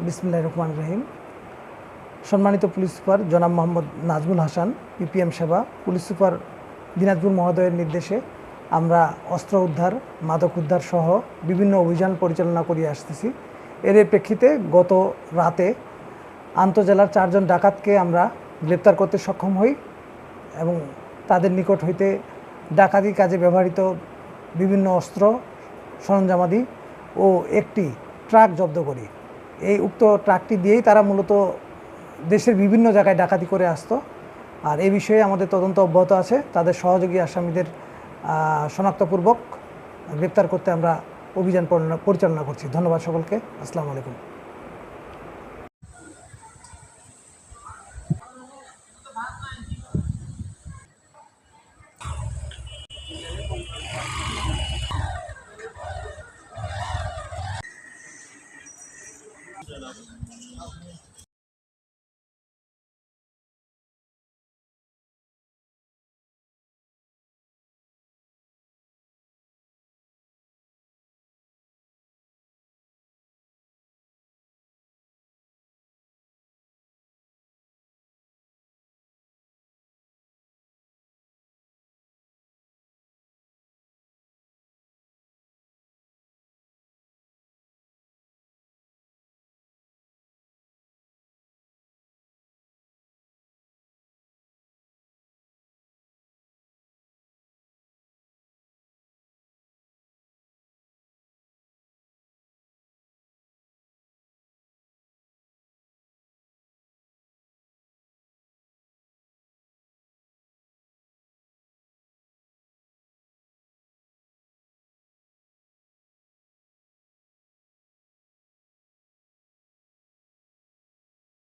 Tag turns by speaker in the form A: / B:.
A: বিসমিল্লাহির রহমানির রহিম। সম্মানিত পুলিশ সুপার জনাব মোহাম্মদ নাজমুল হাসান, পিপিএম সেবা, পুলিশ সুপার দিনাজপুর মহোদয়ের নির্দেশে আমরা অস্ত্র উদ্ধার, মাদক উদ্ধার সহ বিভিন্ন অভিযান পরিচালনা করে আসতেছি। এর প্রেক্ষিতে গত রাতে আন্তজেলার 4 জন ডাকাতকে আমরা গ্রেপ্তার করতে সক্ষম হই এবং তাদের নিকট হইতে ডাকাতি কাজে ব্যবহৃত বিভিন্ন অস্ত্র সরঞ্জামাদি ও একটি ট্রাক জব্দ করি। এই উক্ত ট্রাকটি দিয়েই তারা মূলত দেশের বিভিন্ন জায়গায় ডাকাতি করে আসতো। আর এই বিষয়ে আমাদের তদন্ত অব্যাহত আছে। তাদের সহযোগী আসামিদের শনাক্তপূর্বক গ্রেপ্তার করতে আমরা অভিযান পরিচালনা করছি। ধন্যবাদ সকলকে। আসসালামু আলাইকুম।